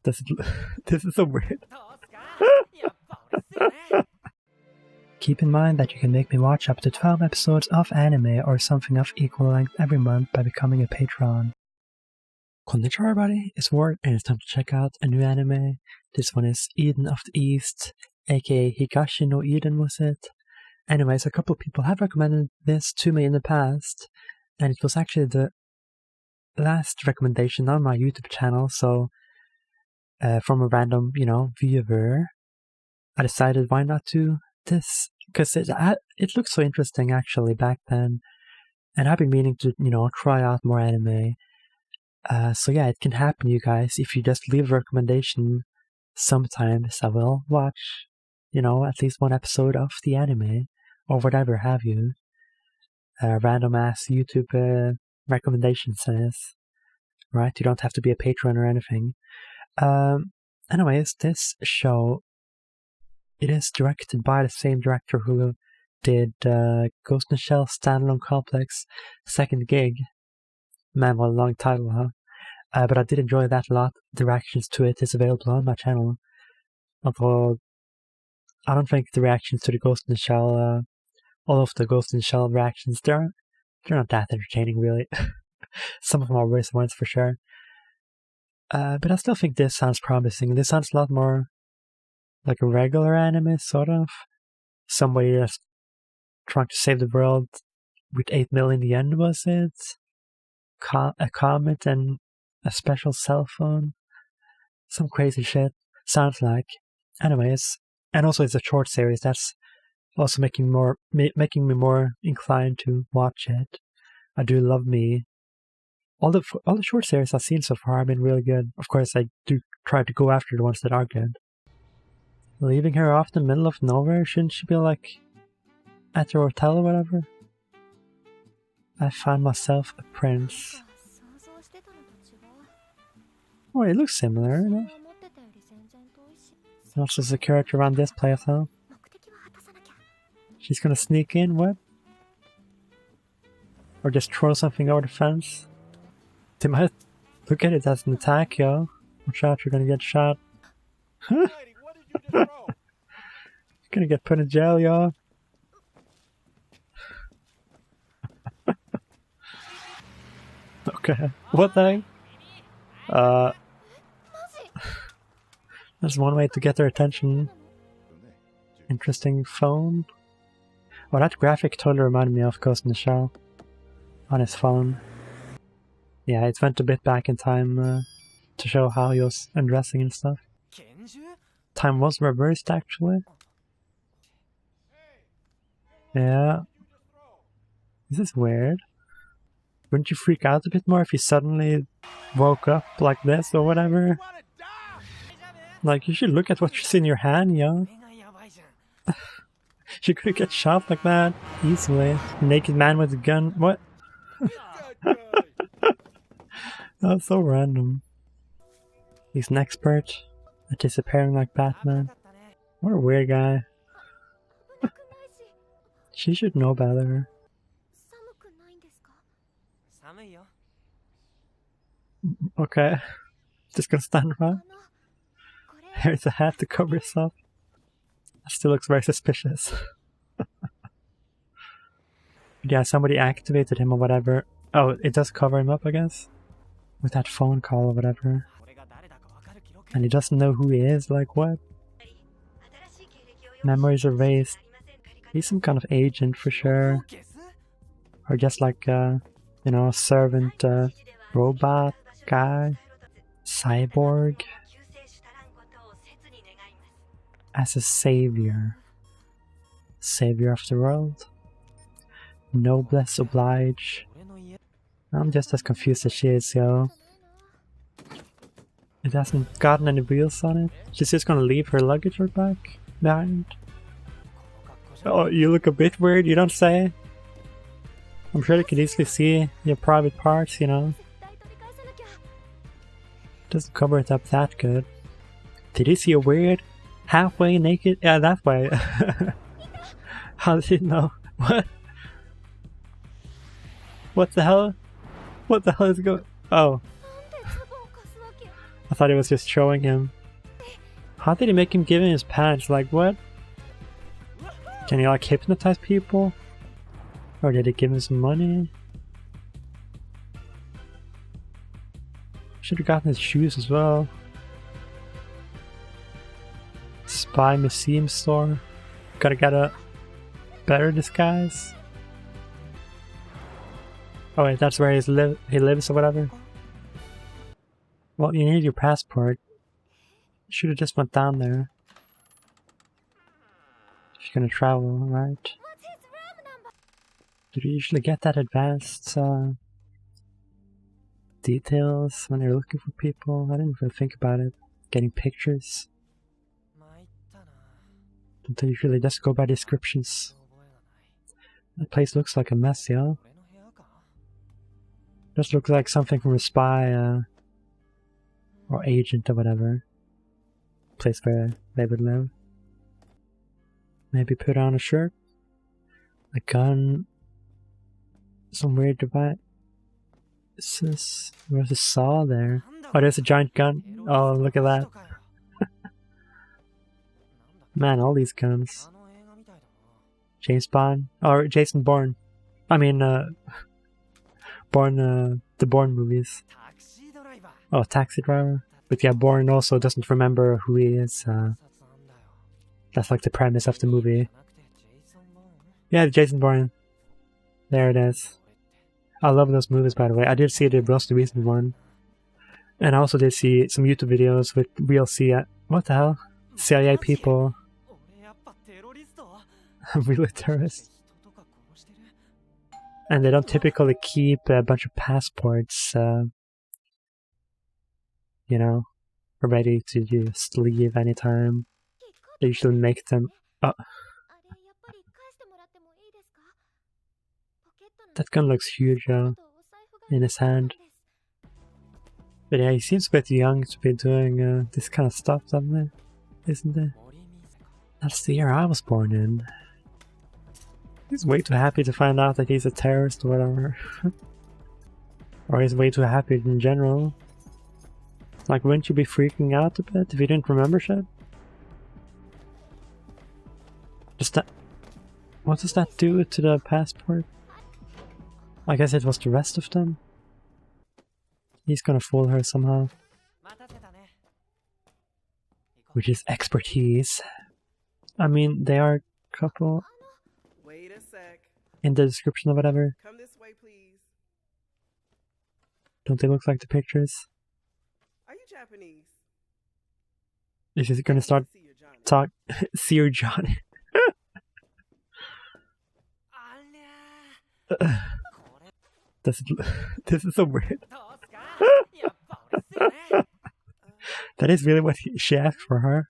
This is so weird. Keep in mind that you can make me watch up to 12 episodes of anime or something of equal length every month by becoming a patron. Konnichiwa everybody, it's Ward and it's time to check out a new anime. This one is Eden of the East, aka Higashi no Eden was it. Anyways, a couple of people have recommended this to me in the past, and it was actually the last recommendation on my YouTube channel, so from a random, viewer, I decided why not do this, because it looked so interesting actually back then, and I've been meaning to, try out more anime. So yeah, it can happen, you guys. If you just leave a recommendation, sometimes I will watch, at least one episode of the anime, or whatever have you. Random ass YouTube recommendation says, right? You don't have to be a patron or anything. Anyways, this show, it is directed by the same director who did Ghost in the Shell Standalone Complex Second Gig. Man, what a long title, huh? But I did enjoy that a lot. The reactions to it is available on my channel. Although, I don't think the reactions to the Ghost in the Shell, all of the Ghost in the Shell reactions, they're not that entertaining, really. Some of them are worse ones for sure. But I still think this sounds promising. This sounds a lot more like a regular anime, sort of. Somebody that's trying to save the world with 8 million yen, was it? A comet and a special cell phone. Some crazy shit. Sounds like. Anyways, and also it's a short series. That's also making me more inclined to watch it. I do love me. All the short series I've seen so far have been really good. Of course, I do try to go after the ones that are good. Leaving her off in the middle of nowhere, shouldn't she be like at your hotel or whatever? I found myself a prince. Oh, it looks similar enough. Also the character around this place, huh? She's gonna sneak in, what? Or just throw something over the fence? They might look at it as an attack, yo. Watch out, you're gonna get shot. You're gonna get put in jail, yo. Okay, what the heck? That's one way to get their attention. Interesting phone. Oh, that graphic totally reminded me of Ghost in the Shell. On his phone. Yeah, it went a bit back in time to show how he was undressing and stuff. Time was reversed, actually. Yeah. This is weird. Wouldn't you freak out a bit more if you suddenly woke up like this or whatever? Like, you should look at what you see in your hand, yo. You could get shot like that easily. Naked man with a gun. What? That's so random. He's an expert at disappearing like Batman. What a weird guy. She should know better. Okay. Just gonna stand around. Here's a hat to cover yourself. That still looks very suspicious. Yeah, somebody activated him or whatever. Oh, it does cover him up, I guess? With that phone call or whatever. And he doesn't know who he is, like what? Memories erased. He's some kind of agent for sure. Or just like a, servant, robot guy. Cyborg. As a savior. Savior of the world. Noblesse oblige. I'm just as confused as she is, yo. It hasn't gotten any wheels on it. She's just gonna leave her luggage right back behind. Oh, you look a bit weird, you don't say? I'm sure they could easily see your private parts, Doesn't cover it up that good. Did you see a weird halfway naked? Yeah, that way. How did he know? What? What the hell? What the hell is going? Oh. I thought it was just showing him. How did he make him give him his pants? Like, what? Can he like hypnotize people? Or did he give him some money? Should have gotten his shoes as well. Spy museum store. Gotta get a better disguise. Oh wait, that's where he lives or whatever. Well, you need your passport. You should have just went down there. If you're gonna travel, right? Do you usually get that advanced details when they're looking for people? I didn't really think about it. Getting pictures. Don't they usually just go by descriptions? That place looks like a mess, yo. Just looks like something from a spy or agent or whatever. Place where they would live. Maybe put on a shirt, a gun, some weird device. There's a saw there. Oh, there's a giant gun. Oh, look at that. Man, all these guns. James Bond. Or Jason Bourne. I mean, Bourne, the Bourne movies. Oh, Taxi Driver. But yeah, Bourne also doesn't remember who he is. That's like the premise of the movie. Yeah, Jason Bourne. There it is. I love those movies, by the way. I did see the most recent one. And I also did see some YouTube videos with real what the hell? CIA people. Really terrorists. And they don't typically keep a bunch of passports, you know, ready to just leave anytime. They usually make them... Oh. That gun looks huge, in his hand. But yeah, he seems a bit young to be doing this kind of stuff, isn't it? That's the year I was born in. He's way too happy to find out that he's a terrorist or whatever. Or he's way too happy in general. Like, wouldn't you be freaking out a bit if you didn't remember shit? What does that do to the passport? I guess it was the rest of them. He's gonna fool her somehow. Which is expertise. I mean, they are a couple. Wait a sec. In the description or whatever. Come this way, please. Don't they look like the pictures? Are you Japanese? Is he gonna start see your Johnny? This is so weird. That is really what she asked for her.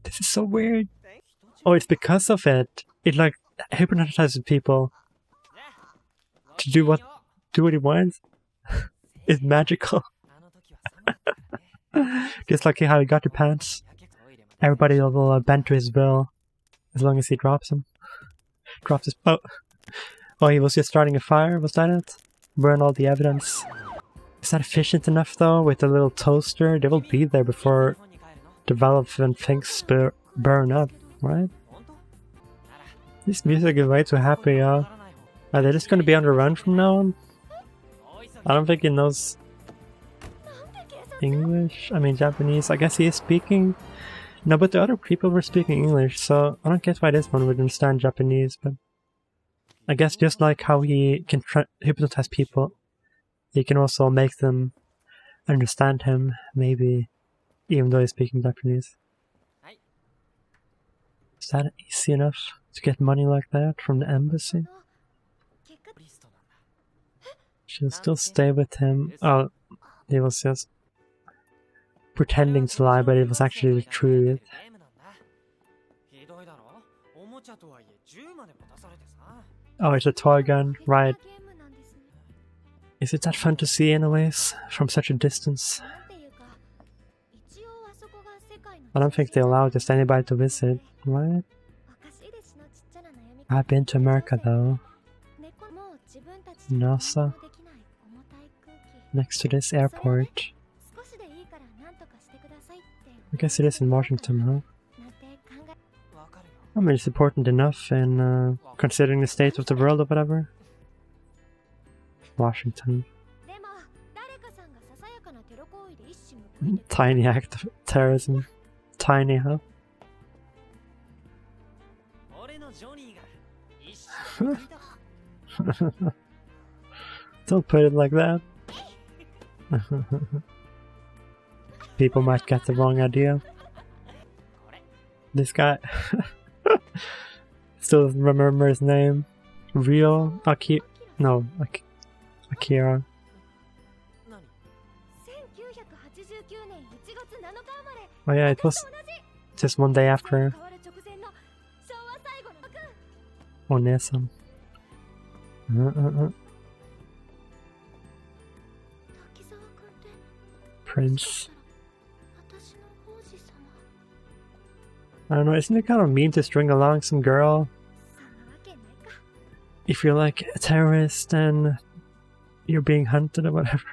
This is so weird. Oh, it's because of it. It like hypnotizes people to do what he wants. It's magical. Just like how he got the pants. Everybody will bend to his will as long as he drops them. Drops his... Oh, he was just starting a fire, was that it? Burn all the evidence. Is that efficient enough though, with the little toaster? They will be there before the relevant things burn up, right? This music is way too happy, y'all. Are they just gonna be on the run from now on? I don't think he knows English. I mean Japanese. I guess he is speaking. No, but the other people were speaking English, so I don't get why this one would understand Japanese, but I guess just like how he can hypnotize people, he can also make them understand him, maybe, even though he's speaking Japanese. Is that easy enough to get money like that from the embassy? She'll still stay with him. Oh, he was just pretending to lie, but it was actually the truth. Oh, it's a toy gun, right. Is it that fun to see anyways, from such a distance? I don't think they allow just anybody to visit, right? I've been to America though. NASA. next to this airport. I guess it is in Washington, huh? I mean, it's important enough in considering the state of the world or whatever. Washington. Tiny act of terrorism. Tiny, huh? Don't put it like that. People might get the wrong idea. This guy still doesn't remember his name. Rio Akira. No, Akira. Oh yeah, it was just one day after Onesam. Prince. I don't know, isn't it kind of mean to string along some girl if you're like a terrorist and you're being hunted or whatever?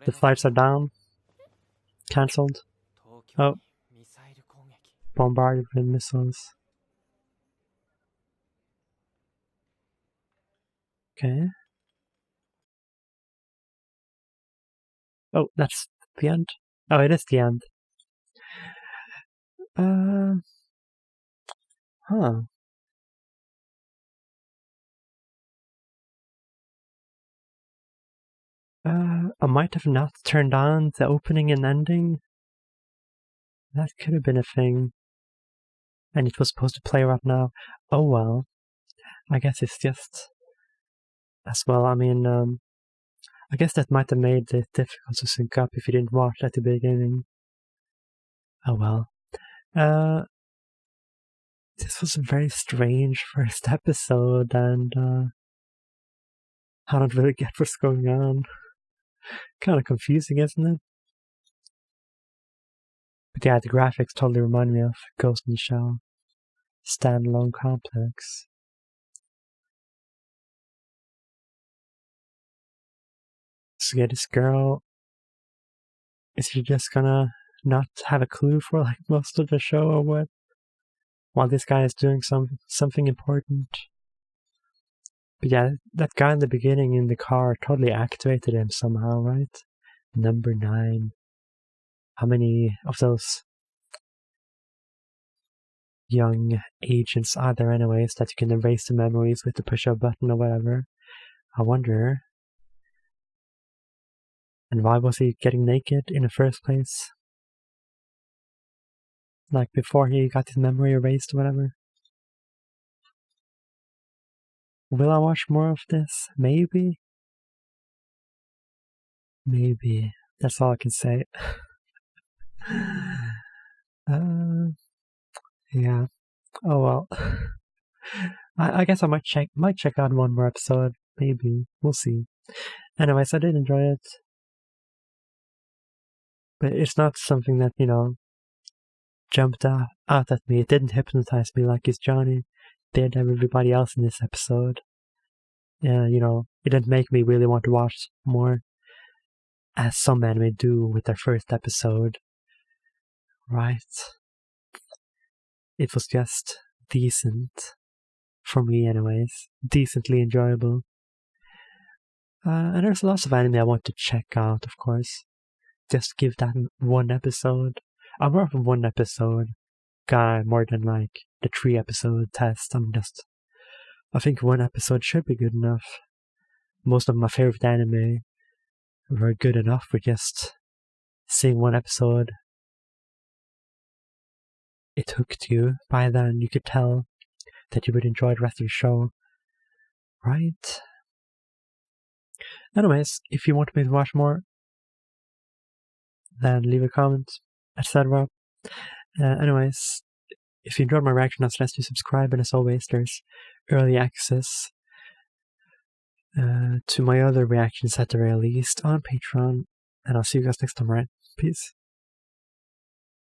The flights are down. Cancelled. Oh. Bombarded with missiles. Okay. Oh, that's the end. Oh, it is the end. Huh. I might have not turned on the opening and ending. That could have been a thing. And it was supposed to play right now. Oh well. I guess it's just... As well, I mean, I guess that might have made it difficult to sync up if you didn't watch at the beginning. Oh well. This was a very strange first episode, and I don't really get what's going on. Kind of confusing, isn't it? But yeah, the graphics totally remind me of Ghost in the Shell. Standalone complex. So yeah, this girl, is she just gonna not have a clue for like most of the show or what? While this guy is doing something important. But yeah, that guy in the beginning in the car totally activated him somehow, right? Number 9. How many of those young agents are there anyways that you can erase the memories with the push-up button or whatever? I wonder. And why was he getting naked in the first place? Like before he got his memory erased or whatever? Will I watch more of this? Maybe? Maybe. That's all I can say. Yeah. Oh well. I guess I might check out one more episode. Maybe. We'll see. Anyways, I did enjoy it. But it's not something that, jumped out at me. It didn't hypnotize me like it's Johnny did everybody else in this episode. Yeah, it didn't make me really want to watch more, as some anime do with their first episode. Right? It was just decent. For me, anyways. Decently enjoyable. And there's lots of anime I want to check out, of course. Just give that one episode. I'm more of a one episode guy more than like the 3 episode test. I think one episode should be good enough. Most of my favorite anime were good enough with just seeing one episode. It hooked you. By then you could tell that you would enjoy the rest of the show. Right? Anyways, if you want me to watch more, then leave a comment, etc. Anyways, if you enjoyed my reaction, don't forget to subscribe, and as always, there's early access to my other reactions at the very least on Patreon, and I'll see you guys next time, right? Peace.